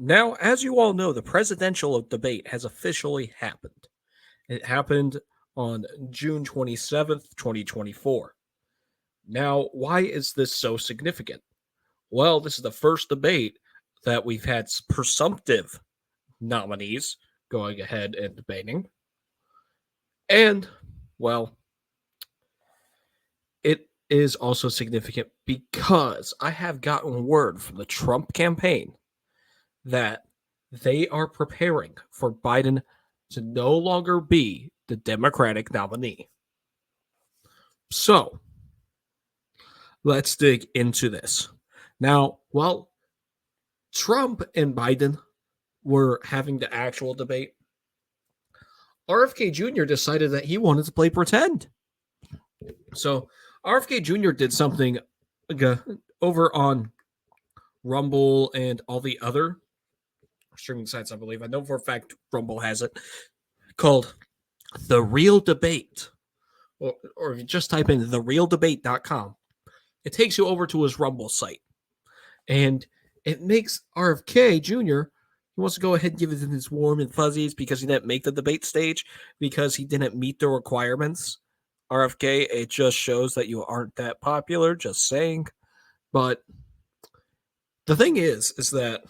Now, as you all know, the presidential debate has officially happened. It happened on June 27th, 2024. Now, why is this so significant? Well, this is the first debate that we've had presumptive nominees going ahead and debating. And, well, it is also significant because I have gotten word from the Trump campaign that they are preparing for Biden to no longer be the Democratic nominee. So, let's dig into this. Now, while Trump and Biden were having the actual debate, RFK Jr. decided that he wanted to play pretend. So, RFK Jr. did something over on Rumble and all the other streaming sites, I believe. I know for a fact Rumble has it, called The Real Debate. Or if you just type in therealdebate.com, it takes you over to his Rumble site. And it makes RFK Jr., he wants to go ahead and give it in his warm and fuzzies because he didn't make the debate stage, because he didn't meet the requirements. RFK, it just shows that you aren't that popular, just saying. But the thing is that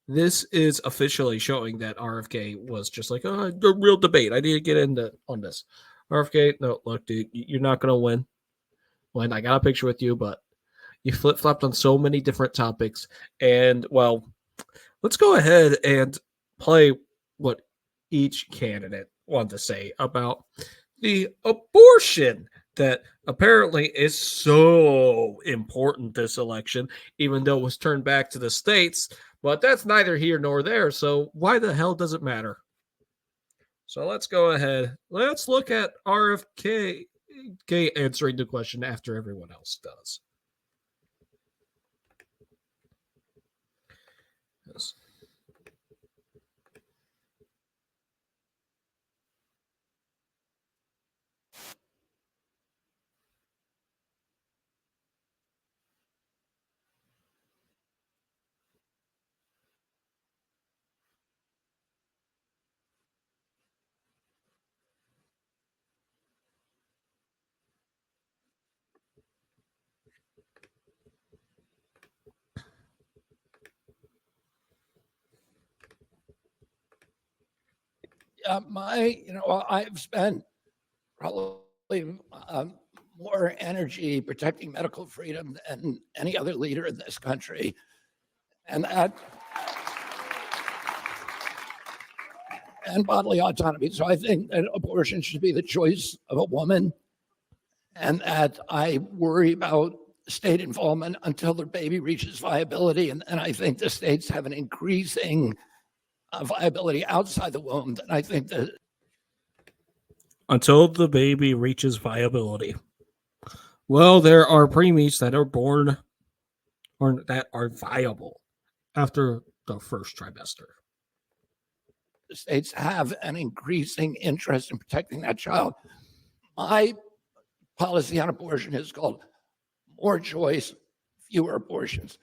this is officially showing that RFK was just like, oh, the real debate. I need to get into on this. RFK, no, look, dude, you're not going to win. When I got a picture with you, but you flip-flopped on so many different topics. And, well, let's go ahead and play what each candidate wanted to say about the abortion that apparently is so important this election, even though it was turned back to the states. But that's neither here nor there, so why the hell does it matter? So let's go ahead. Let's look at RFK answering the question after everyone else does. Yes. I've spent probably more energy protecting medical freedom than any other leader in this country. And bodily autonomy. So I think that abortion should be the choice of a woman, and that I worry about state involvement until the baby reaches viability. And I think the states have an increasing viability outside the womb. And I think that until the baby reaches viability. Well, there are preemies that are born or that are viable after the first trimester. The states have an increasing interest in protecting that child. My policy on abortion is called more choice, fewer abortions.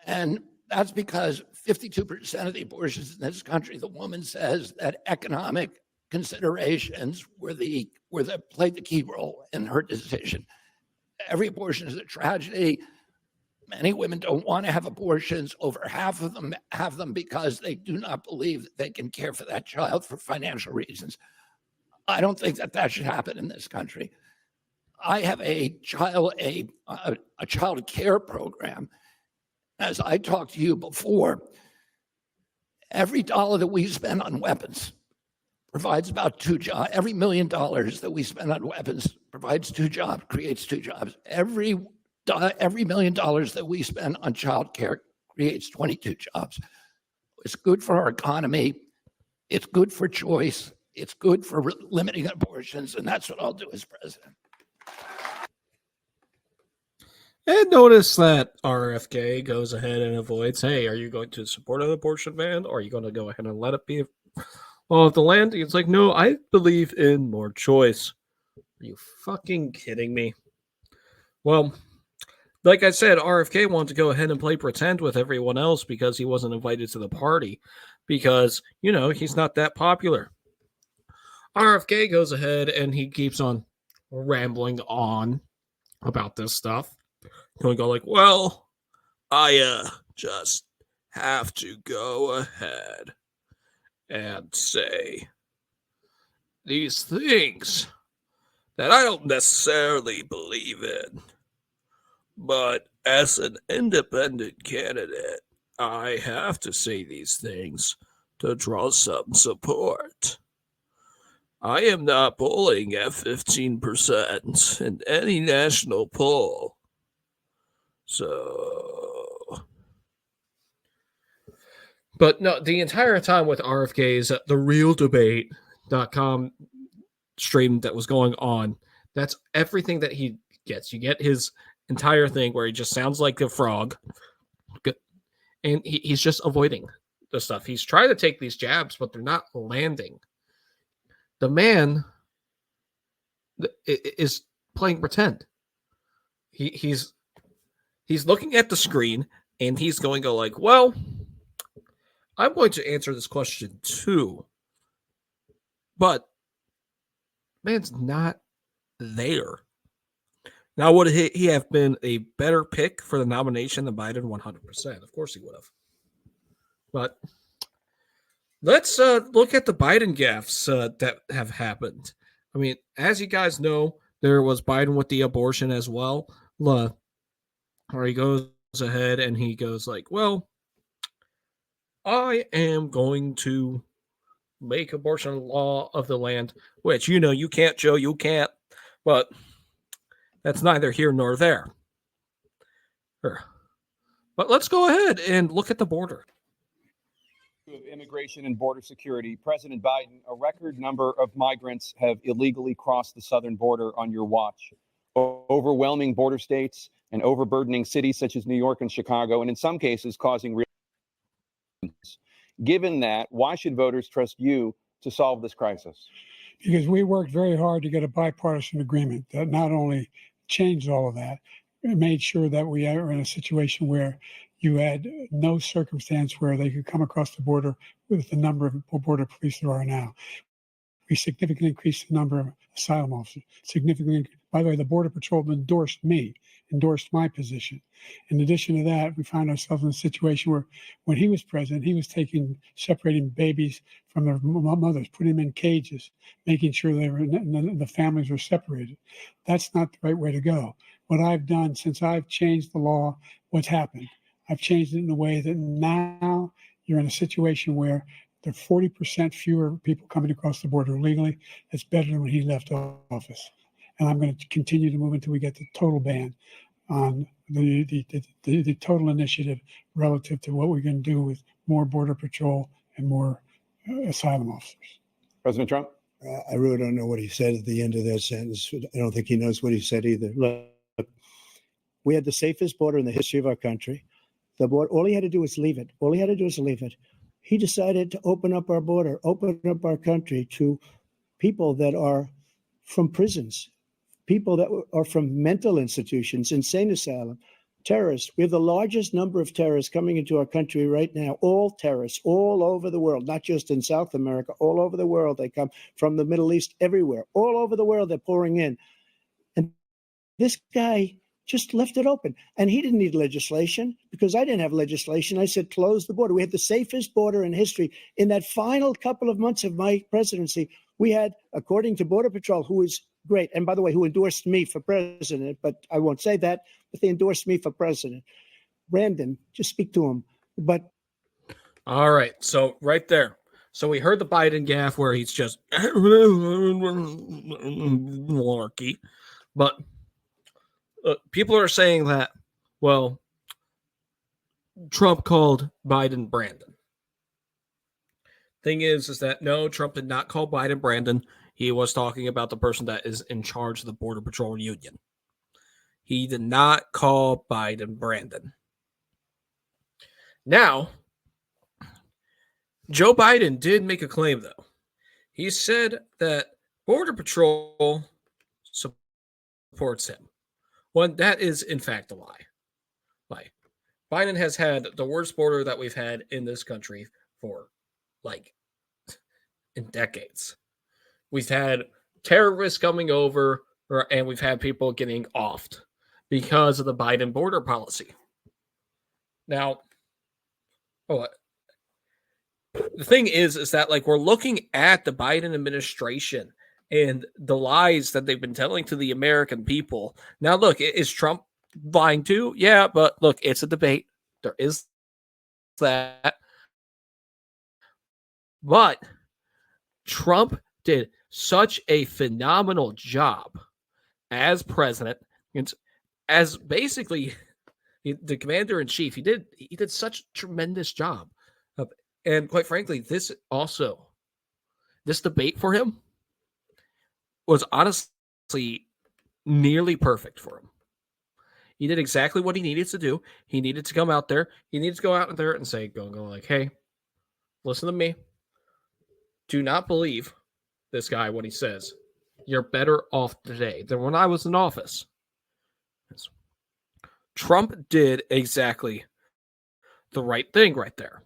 And that's because 52% of the abortions in this country, the woman says that economic considerations played the key role in her decision. Every abortion is a tragedy. Many women don't want to have abortions. Over half of them have them because they do not believe that they can care for that child for financial reasons. I don't think that should happen in this country. I have a child care program. As I talked to you before, every dollar that we spend on weapons provides about 2 jobs. Every $1 million that we spend on weapons provides 2 jobs, creates 2 jobs. Every $1 million that we spend on child care creates 22 jobs. It's good for our economy. It's good for choice. It's good for limiting abortions, and that's what I'll do as president. And notice that RFK goes ahead and avoids, hey, are you going to support an abortion ban, or are you going to go ahead and let it be off the land? It's like, no, I believe in more choice. Are you fucking kidding me? Well, Like I said, RFK wanted to go ahead and play pretend with everyone else because he wasn't invited to the party because, he's not that popular. RFK goes ahead and he keeps on rambling on about this stuff. He'll go like, well, I just have to go ahead and say these things that I don't necessarily believe in. But as an independent candidate, I have to say these things to draw some support. I am not polling at 15% in any national poll. So. But no, the entire time with RFK's therealdebate.com stream that was going on, that's everything that he gets. You get his entire thing where he just sounds like a frog, and he's just avoiding the stuff. He's trying to take these jabs, but they're not landing. The man is playing pretend. He's looking at the screen and he's going to go like, well, I'm going to answer this question too, but man's not there. Now, would he have been a better pick for the nomination than Biden? 100%. Of course he would have. But let's look at the Biden gaffes that have happened. I mean, as you guys know, there was Biden with the abortion as well, where he goes ahead and he goes like, well, I am going to make abortion law of the land, which, you can't, Joe, you can't. But that's neither here nor there. But let's go ahead and look at the border. Of immigration and border security, President Biden, a record number of migrants have illegally crossed the southern border on your watch. Overwhelming border states and overburdening cities such as New York and Chicago, and in some cases causing real. Given that, why should voters trust you to solve this crisis? Because we worked very hard to get a bipartisan agreement that not only changed all of that, it made sure that we are in a situation where you had no circumstance where they could come across the border with the number of border police there are now. We significantly increased the number of asylum officers. Significantly, by the way, the Border Patrol endorsed my position. In addition to that, we found ourselves in a situation where, when he was president, he was separating babies from their mothers, putting them in cages, making sure the families were separated. That's not the right way to go. What I've done since I've changed the law, what's happened? I've changed it in a way that now you're in a situation where there are 40% fewer people coming across the border illegally. It's better than when he left office. And I'm going to continue to move until we get the total ban on the total initiative relative to what we're going to do with more border patrol and more asylum officers. President Trump? I really don't know what he said at the end of that sentence. I don't think he knows what he said either. Look, we had the safest border in the history of our country. The border, all he had to do was leave it. All he had to do was leave it. He decided to open up our border, open up our country to people that are from prisons, people that are from mental institutions, insane asylum, terrorists. We have the largest number of terrorists coming into our country right now, all terrorists, all over the world, not just in South America, all over the world. They come from the Middle East, everywhere, all over the world, they're pouring in. And this guy just left it open. And he didn't need legislation because I didn't have legislation. I said, close the border. We had the safest border in history. In that final couple of months of my presidency, we had, according to Border Patrol, who is great, and by the way, who endorsed me for president, but I won't say that, but they endorsed me for president. Brandon, just speak to him. But all right, so right there. So we heard the Biden gaffe where he's just malarkey, but people are saying that, well, Trump called Biden Brandon. Thing is that no, Trump did not call Biden Brandon. He was talking about the person that is in charge of the Border Patrol Union. He did not call Biden Brandon. Now, Joe Biden did make a claim, though. He said that Border Patrol supports him. Well, that is, in fact, a lie. Like, Biden has had the worst border that we've had in this country for like in decades. We've had terrorists coming over, and we've had people getting offed because of the Biden border policy. Now, oh, the thing is that like we're looking at the Biden administration and the lies that they've been telling to the American people. Now, look, is Trump lying too? Yeah, but look, it's a debate. There is that. But Trump did such a phenomenal job as president, as basically the commander in chief. He did such a tremendous job, and quite frankly, this debate for him was honestly nearly perfect for him. He did exactly what he needed to do. He needed to come out there. He needed to go out there and say, go like, hey, listen to me. Do not believe this guy when he says you're better off today than when I was in office. Trump did exactly the right thing right there.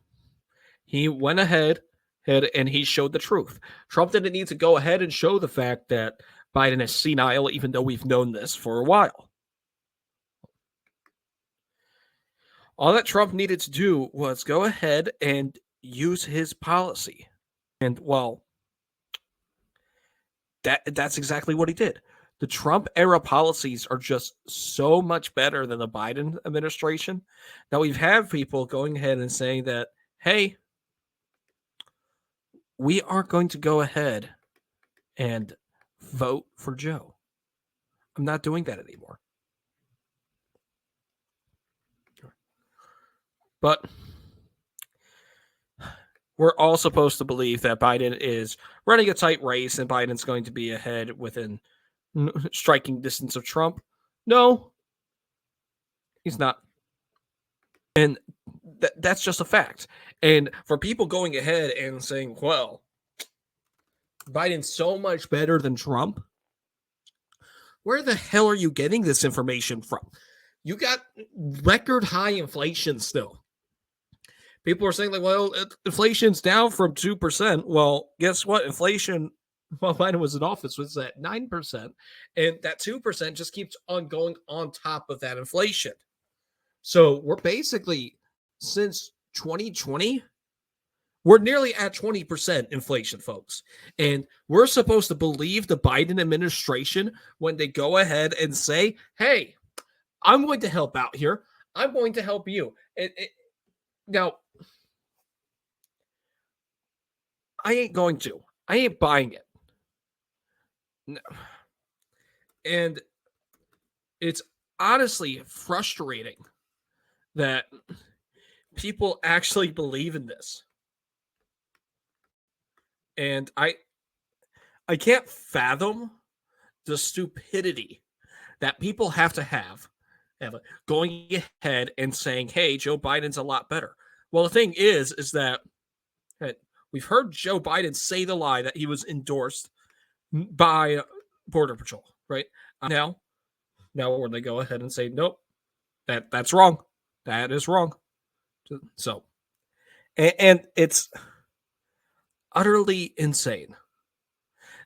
He went ahead and he showed the truth. Trump didn't need to go ahead and show the fact that Biden is senile, even though we've known this for a while. All that Trump needed to do was go ahead and use his policy. And well, that's exactly what he did. The Trump era policies are just so much better than the Biden administration that we've had people going ahead and saying that, hey, we aren't going to go ahead and vote for Joe. I'm not doing that anymore. But we're all supposed to believe that Biden is running a tight race and Biden's going to be ahead within striking distance of Trump. No, he's not. And that's just a fact. And for people going ahead and saying, well, Biden's so much better than Trump, where the hell are you getting this information from? You got record high inflation still. People are saying, like, well, inflation's down from 2%. Well, guess what? Inflation, while Biden was in office, was at 9%. And that 2% just keeps on going on top of that inflation. So we're basically, since 2020, we're nearly at 20% inflation, folks. And we're supposed to believe the Biden administration when they go ahead and say, hey, I'm going to help out here. I'm going to help you. Now, I ain't going to. I ain't buying it. No. And it's honestly frustrating that people actually believe in this. And I can't fathom the stupidity that people have to have going ahead and saying, hey, Joe Biden's a lot better. Well, the thing is that we've heard Joe Biden say the lie that he was endorsed by Border Patrol, right? Now when they go ahead and say, nope, that's wrong. That is wrong. So, and it's utterly insane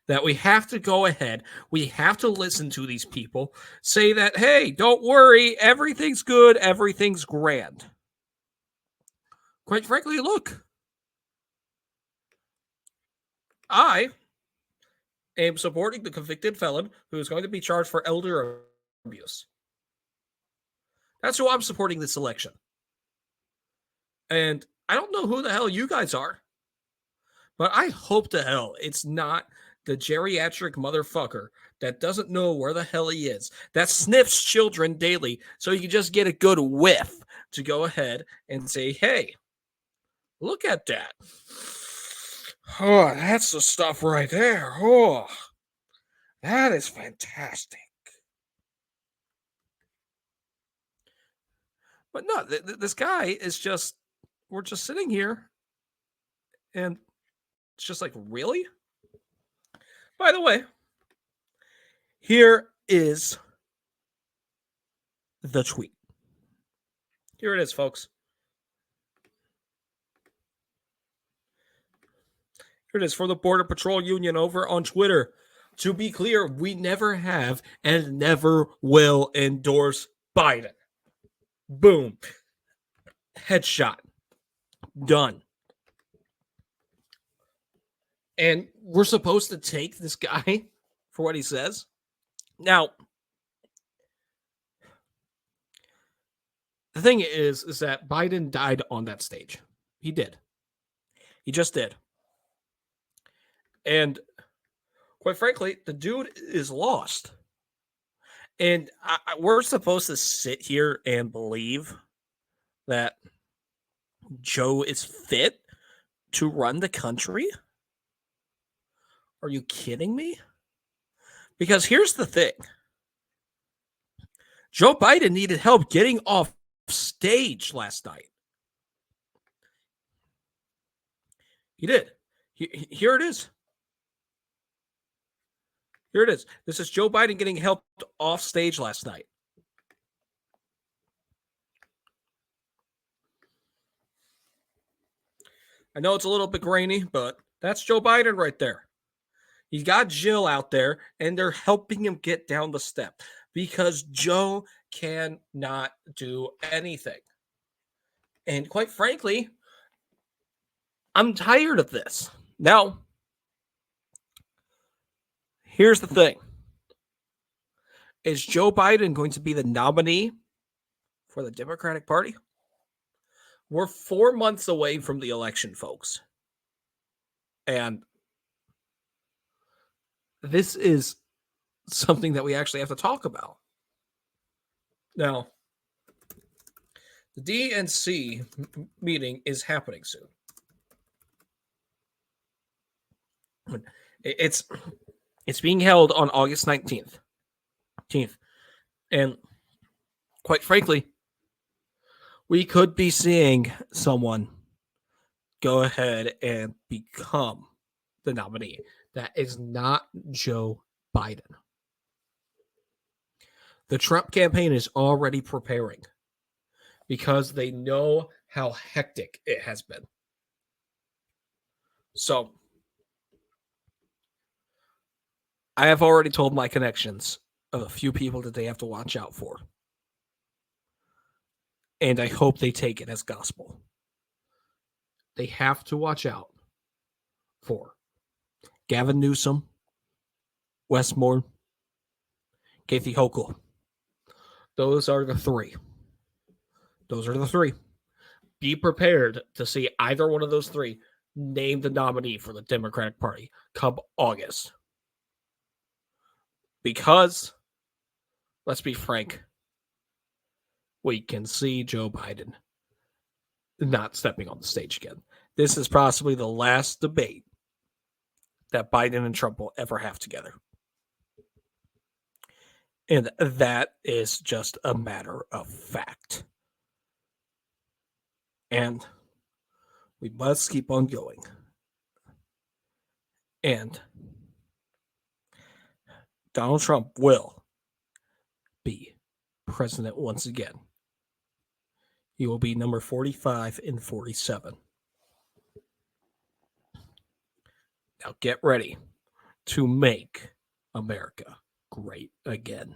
that we have to go ahead, we have to listen to these people say that, hey, don't worry, everything's good, everything's grand. Quite frankly, look, I am supporting the convicted felon who is going to be charged for elder abuse. That's who I'm supporting this election. And I don't know who the hell you guys are, but I hope to hell it's not the geriatric motherfucker that doesn't know where the hell he is, that sniffs children daily so you can just get a good whiff to go ahead and say, hey, look at that. Oh, that's the stuff right there. Oh, that is fantastic. But no, this guy is just, we're just sitting here and it's just like, really? By the way, here is the tweet. Here it is, folks. Here it is for the Border Patrol Union over on Twitter. To be clear, we never have and never will endorse Biden. Boom. Headshot. Done. And we're supposed to take this guy for what he says? Now, the thing is that Biden died on that stage. He did. He just did. And quite frankly, the dude is lost. And we're supposed to sit here and believe that Joe is fit to run the country? Are you kidding me? Because here's the thing. Joe Biden needed help getting off stage last night. He did. Here it is. Here it is. This is Joe Biden getting helped off stage last night. I know it's a little bit grainy, but that's Joe Biden right there. He's got Jill out there, and they're helping him get down the step because Joe cannot do anything. And quite frankly, I'm tired of this. Now, here's the thing. Is Joe Biden going to be the nominee for the Democratic Party? We're 4 months away from the election, folks. And this is something that we actually have to talk about. Now, the DNC meeting is happening soon. It's being held on August 19th. And quite frankly, we could be seeing someone go ahead and become the nominee. That is not Joe Biden. The Trump campaign is already preparing because they know how hectic it has been. So, I have already told my connections of a few people that they have to watch out for. And I hope they take it as gospel. They have to watch out for Gavin Newsom, Wes Moore, Kathy Hochul. Those are the three. Be prepared to see either one of those three named the nominee for the Democratic Party come August. Because, let's be frank, we can see Joe Biden not stepping on the stage again. This is possibly the last debate that Biden and Trump will ever have together. And that is just a matter of fact. And we must keep on going. And Donald Trump will be president once again. He will be number 45 and 47. Now get ready to make America great again.